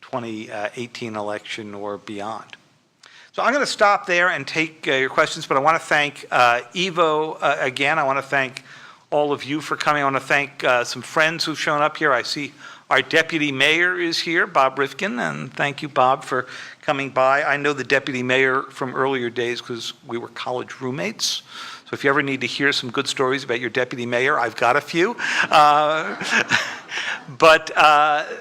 2018 election or beyond. So I'm going to stop there and take your questions, but I want to thank Ivo again. I want to thank all of you for coming. I want to thank some friends who've shown up here. I see our deputy mayor is here, Bob Rifkin, and thank you, Bob, for coming by. I know the deputy mayor from earlier days because we were college roommates. So if you ever need to hear some good stories about your deputy mayor, I've got a few. But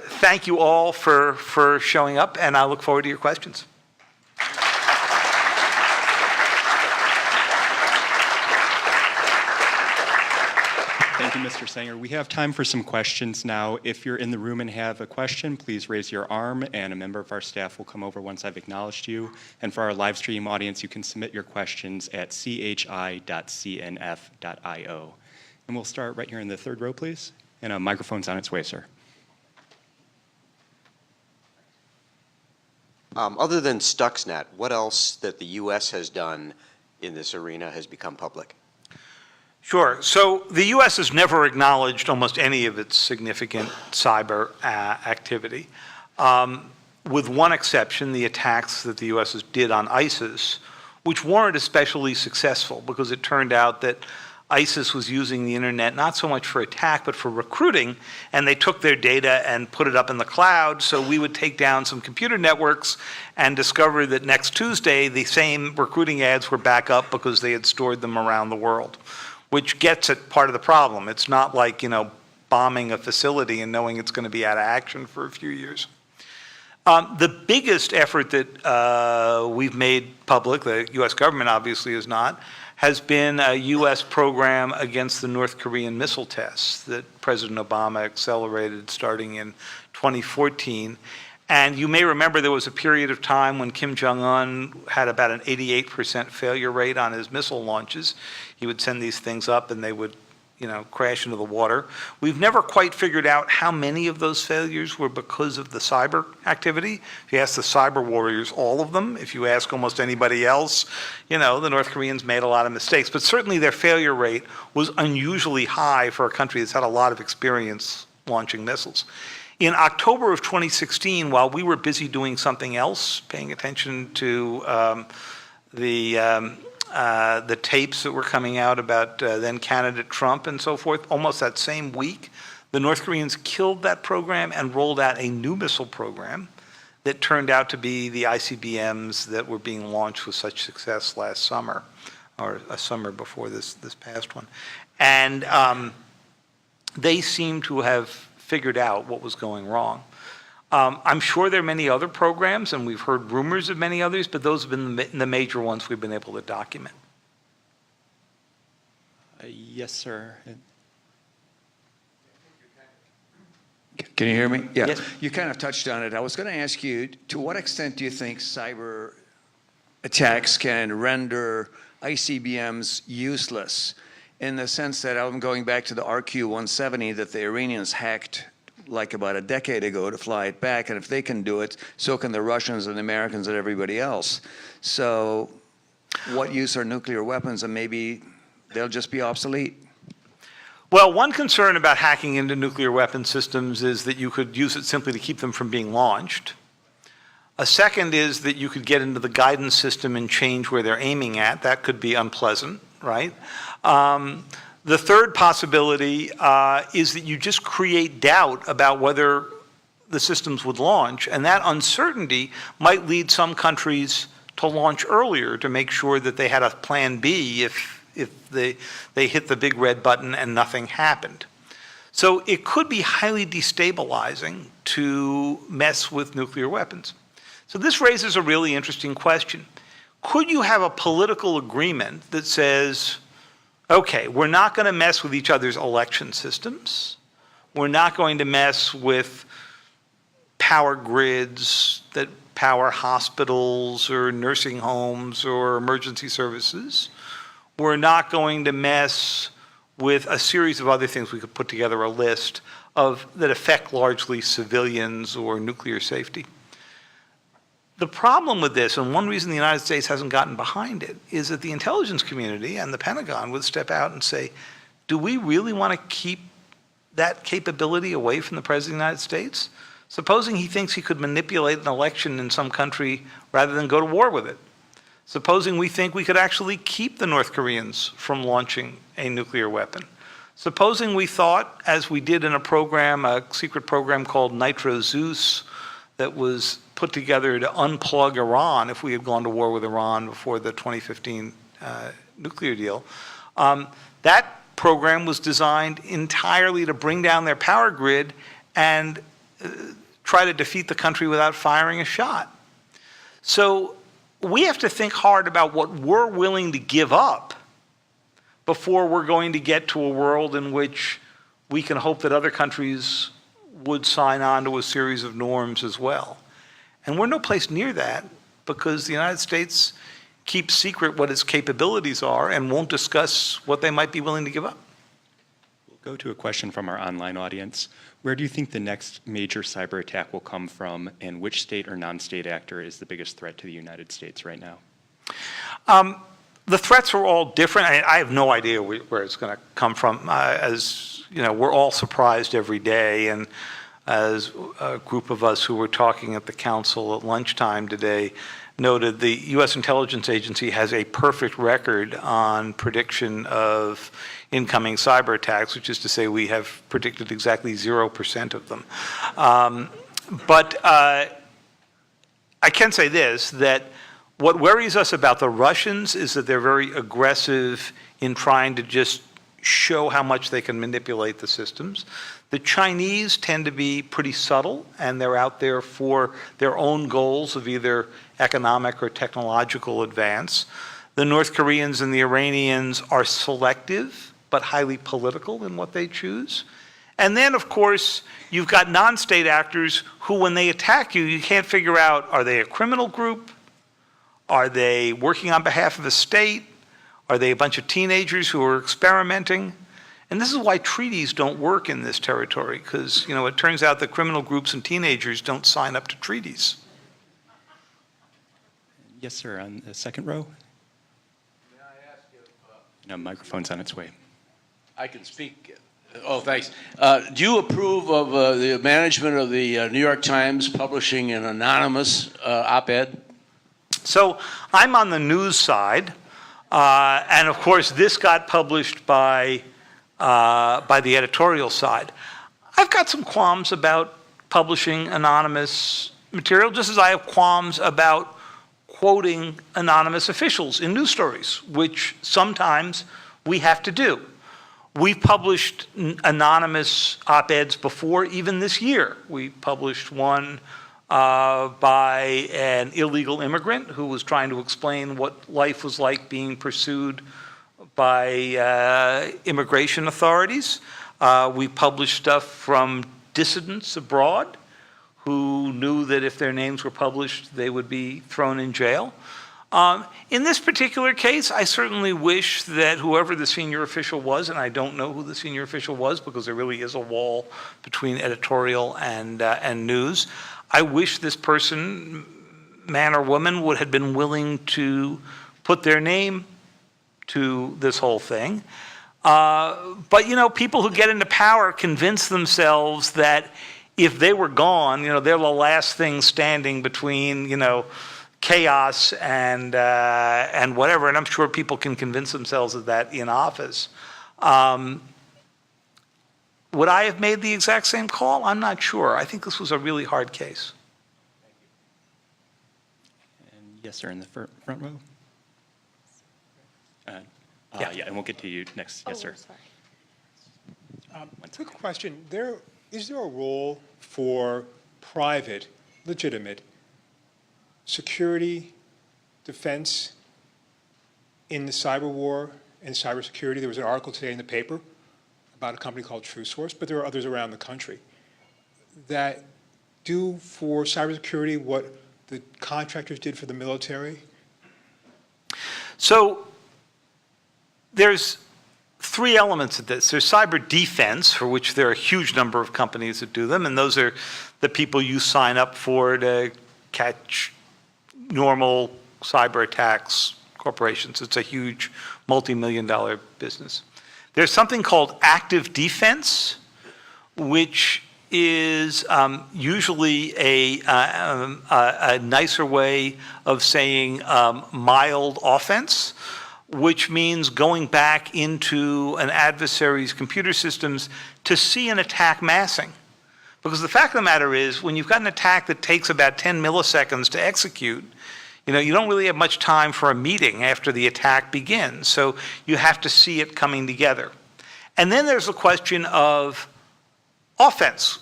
thank you all for showing up, and I look forward to your questions. Thank you, Mr. Sanger. We have time for some questions now. If you're in the room and have a question, please raise your arm, and a member of our staff will come over once I've acknowledged you. And for our live stream audience, you can submit your questions at chi.cnf.io. And we'll start right here in the third row, please. And a microphone's on its way, sir. Other than Stuxnet, what else that the U.S. has done in this arena has become public? Sure. So the U.S. has never acknowledged almost any of its significant cyber activity, with one exception, the attacks that the U.S. did on ISIS, which weren't especially successful because it turned out that ISIS was using the internet not so much for attack but for recruiting, and they took their data and put it up in the cloud, so we would take down some computer networks and discover that next Tuesday the same recruiting ads were back up because they had stored them around the world, which gets at part of the problem. It's not like, bombing a facility and knowing it's going to be out of action for a few years. The biggest effort that we've made public, the U.S. government obviously is not, has been a U.S. program against the North Korean missile tests that President Obama accelerated starting in 2014. And you may remember there was a period of time when Kim Jong-un had about an 88% failure rate on his missile launches. He would send these things up and they would, crash into the water. We've never quite figured out how many of those failures were because of the cyber activity. If you ask the cyber warriors, all of them. If you ask almost anybody else, the North Koreans made a lot of mistakes. But certainly their failure rate was unusually high for a country that's had a lot of experience launching missiles. In October of 2016, while we were busy doing something else, paying attention to the tapes that were coming out about then candidate Trump and so forth, almost that same week, the North Koreans killed that program and rolled out a new missile program that turned out to be the ICBMs that were being launched with such success last summer, or a summer before this past one. And they seem to have figured out what was going wrong. I'm sure there are many other programs, and we've heard rumors of many others, but those have been the major ones we've been able to document. Yes, sir. Can you hear me? Yeah. Yes. You kind of touched on it. I was going to ask you, to what extent do you think cyber attacks can render ICBMs useless? In the sense that I'm going back to the RQ-170 that the Iranians hacked like about a decade ago to fly it back, and if they can do it, so can the Russians and the Americans and everybody else. So what use are nuclear weapons, and maybe they'll just be obsolete? Well, one concern about hacking into nuclear weapon systems is that you could use it simply to keep them from being launched. A second is that you could get into the guidance system and change where they're aiming at. That could be unpleasant, right? The third possibility is that you just create doubt about whether the systems would launch, and that uncertainty might lead some countries to launch earlier to make sure that they had a plan B if they hit the big red button and nothing happened. So it could be highly destabilizing to mess with nuclear weapons. So this raises a really interesting question. Could you have a political agreement that says, okay, we're not going to mess with each other's election systems. We're not going to mess with power grids that power hospitals or nursing homes or emergency services. We're not going to mess with a series of other things. We could put together a list of that affect largely civilians or nuclear safety. The problem with this, and one reason the United States hasn't gotten behind it, is that the intelligence community and the Pentagon would step out and say, do we really want to keep that capability away from the President of the United States? Supposing he thinks he could manipulate an election in some country rather than go to war with it. Supposing we think we could actually keep the North Koreans from launching a nuclear weapon. Supposing we thought, as we did in a program, a secret program called Nitro Zeus, that was put together to unplug Iran if we had gone to war with Iran before the 2015 nuclear deal. That program was designed entirely to bring down their power grid and try to defeat the country without firing a shot. So we have to think hard about what we're willing to give up before we're going to get to a world in which we can hope that other countries would sign on to a series of norms as well. And we're no place near that because the United States keeps secret what its capabilities are and won't discuss what they might be willing to give up. We'll go to a question from our online audience. Where do you think the next major cyber attack will come from, and which state or non-state actor is the biggest threat to the United States right now? The threats are all different. I have no idea where it's going to come from. As you know, we're all surprised every day, and as a group of us who were talking at the council at lunchtime today noted, the U.S. intelligence agency has a perfect record on prediction of incoming cyber attacks, which is to say we have predicted exactly 0% of them. But I can say this, that what worries us about the Russians is that they're very aggressive in trying to just show how much they can manipulate the systems. The Chinese tend to be pretty subtle, and they're out there for their own goals of either economic or technological advance. The North Koreans and the Iranians are selective, but highly political in what they choose. And then, of course, you've got non-state actors who, when they attack you, you can't figure out, are they a criminal group? Are they working on behalf of a state? Are they a bunch of teenagers who are experimenting? And this is why treaties don't work in this territory, because it turns out that criminal groups and teenagers don't sign up to treaties. Yes, sir, on the second row. May I ask if No, microphone's on its way. I can speak? Oh, thanks. Do you approve of the management of the New York Times publishing an anonymous op-ed? So I'm on the news side, and of course this got published by the editorial side. I've got some qualms about publishing anonymous material, just as I have qualms about quoting anonymous officials in news stories, which sometimes we have to do. We've published anonymous op-eds before, even this year. We published one by an illegal immigrant who was trying to explain what life was like being pursued by immigration authorities. We published stuff from dissidents abroad who knew that if their names were published, they would be thrown in jail. In this particular case, I certainly wish that whoever the senior official was, and I don't know who the senior official was because there really is a wall between editorial and news, I wish this person, man or woman, would have been willing to put their name to this whole thing. But people who get into power convince themselves that if they were gone, they're the last thing standing between, chaos and whatever. And I'm sure people can convince themselves of that in office. Would I have made the exact same call? I'm not sure. I think this was a really hard case. And yes, sir, in the front row. Yeah, and we'll get to you next. Yes, sir. Sorry. Quick question. Is there a role for private, legitimate security, defense in the cyber war and cybersecurity. There was an article today in the paper about a company called TrueSource, but there are others around the country that do for cybersecurity what the contractors did for the military? So there's three elements of this. There's cyber defense, for which there are a huge number of companies that do them, and those are the people you sign up for to catch normal cyber attacks, corporations. It's a huge multi-million-dollar business. There's something called active defense, which is usually a nicer way of saying mild offense, which means going back into an adversary's computer systems to see an attack massing. Because the fact of the matter is, when you've got an attack that takes about 10 milliseconds to execute, you don't really have much time for a meeting after the attack begins. So you have to see it coming together. And then there's the question of offense.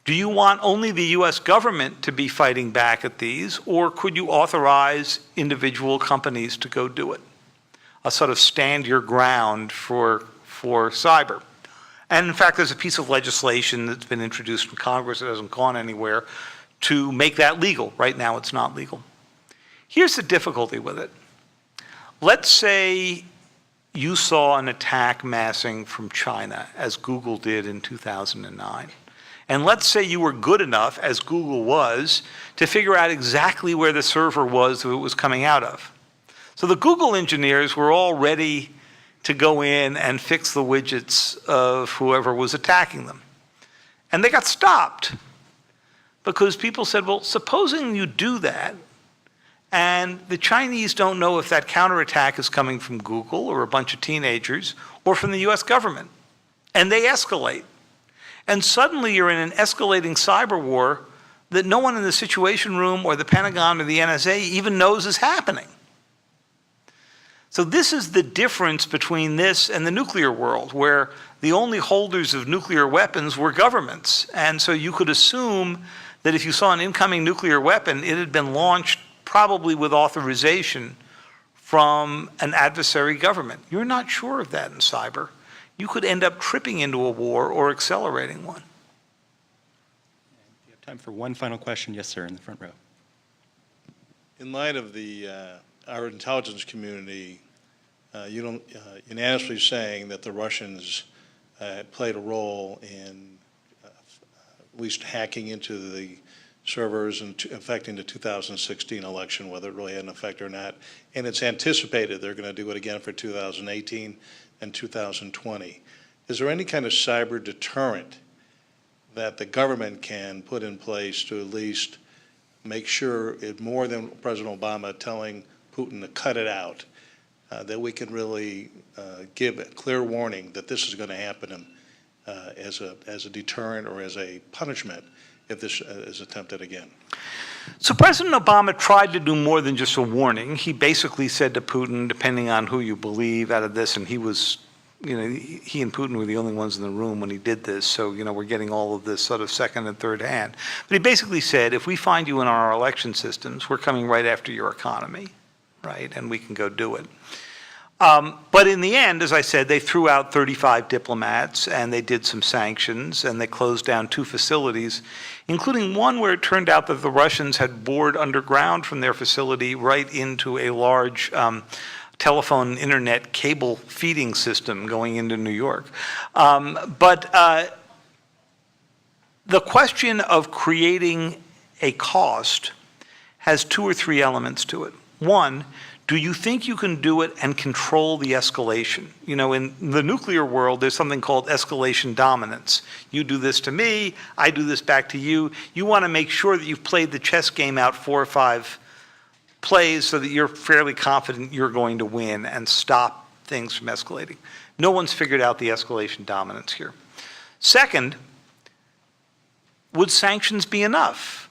Do you want only the US government to be fighting back at these, or could you authorize individual companies to go do it? A sort of stand your ground for cyber. And in fact, there's a piece of legislation that's been introduced in Congress that hasn't gone anywhere to make that legal. Right now, it's not legal. Here's the difficulty with it. Let's say you saw an attack massing from China, as Google did in 2009. And let's say you were good enough, as Google was, to figure out exactly where the server was that it was coming out of. So the Google engineers were all ready to go in and fix the widgets of whoever was attacking them. And they got stopped because people said, well, supposing you do that, and the Chinese don't know if that counterattack is coming from Google or a bunch of teenagers or from the US government, and they escalate. And suddenly you're in an escalating cyber war that no one in the Situation Room or the Pentagon or the NSA even knows is happening. So this is the difference between this and the nuclear world, where the only holders of nuclear weapons were governments. And so you could assume that if you saw an incoming nuclear weapon, it had been launched probably with authorization from an adversary government. You're not sure of that in cyber. You could end up tripping into a war or accelerating one. We have time for one final question. Yes, sir, in the front row. In light of our intelligence community unanimously saying that the Russians played a role in at least hacking into the servers and affecting the 2016 election, whether it really had an effect or not, and it's anticipated they're going to do it again for 2018 and 2020. Is there any kind of cyber deterrent that the government can put in place to at least make sure it more than President Obama telling Putin to cut it out, that we can really give a clear warning that this is going to happen as a deterrent or as a punishment if this is attempted again? So President Obama tried to do more than just a warning. He basically said to Putin, depending on who you believe out of this, and he was, he and Putin were the only ones in the room when he did this, so, we're getting all of this sort of second and third hand. But he basically said, if we find you in our election systems, we're coming right after your economy, right, and we can go do it. But in the end, as I said, they threw out 35 diplomats, and they did some sanctions, and they closed down 2 facilities, including one where it turned out that the Russians had bored underground from their facility right into a large telephone and internet cable feeding system going into New York. But the question of creating a cost has 2 or 3 elements to it. One, do you think you can do it and control the escalation? In the nuclear world, there's something called escalation dominance. You do this to me, I do this back to you. You want to make sure that you've played the chess game out 4 or 5 plays so that you're fairly confident you're going to win and stop things from escalating. No one's figured out the escalation dominance here. Second, would sanctions be enough?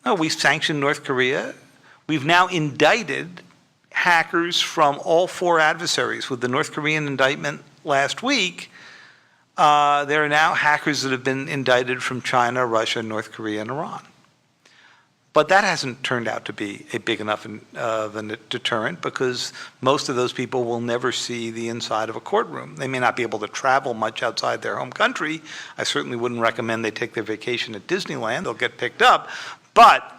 No, we sanctioned North Korea. We've now indicted hackers from all 4 adversaries. With the North Korean indictment last week, there are now hackers that have been indicted from China, Russia, North Korea, and Iran. But that hasn't turned out to be a big enough of a deterrent, because most of those people will never see the inside of a courtroom. They may not be able to travel much outside their home country. I certainly wouldn't recommend they take their vacation at Disneyland. They'll get picked up. But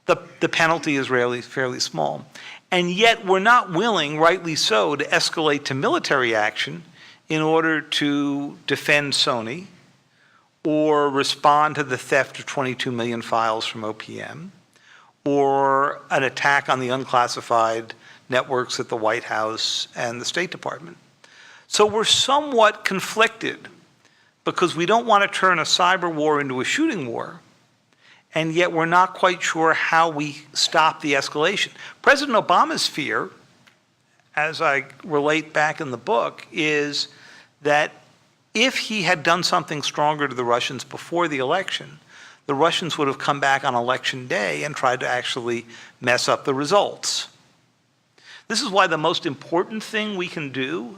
the penalty is fairly small. And yet we're not willing, rightly so, to escalate to military action in order to defend Sony or respond to the theft of 22 million files from OPM, or an attack on the unclassified networks at the White House and the State Department. So we're somewhat conflicted, because we don't want to turn a cyber war into a shooting war, and yet we're not quite sure how we stop the escalation. President Obama's fear, as I relate back in the book, is that if he had done something stronger to the Russians before the election, the Russians would have come back on election day and tried to actually mess up the results. This is why the most important thing we can do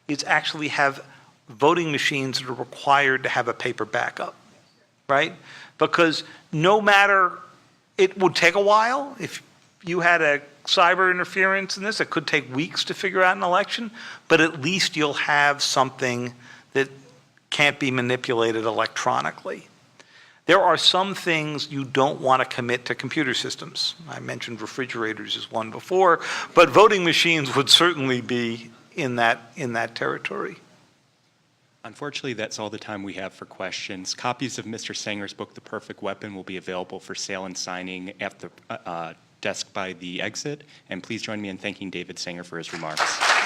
is actually have voting machines that are required to have a paper backup, right? Because no matter, it would take a while. If you had a cyber interference in this, it could take weeks to figure out an election, but at least you'll have something that can't be manipulated electronically. There are some things you don't want to commit to computer systems. I mentioned refrigerators as one before, but voting machines would certainly be in that territory. Unfortunately, that's all the time we have for questions. Copies of Mr. Sanger's book, The Perfect Weapon, will be available for sale and signing at the desk by the exit. And please join me in thanking David Sanger for his remarks.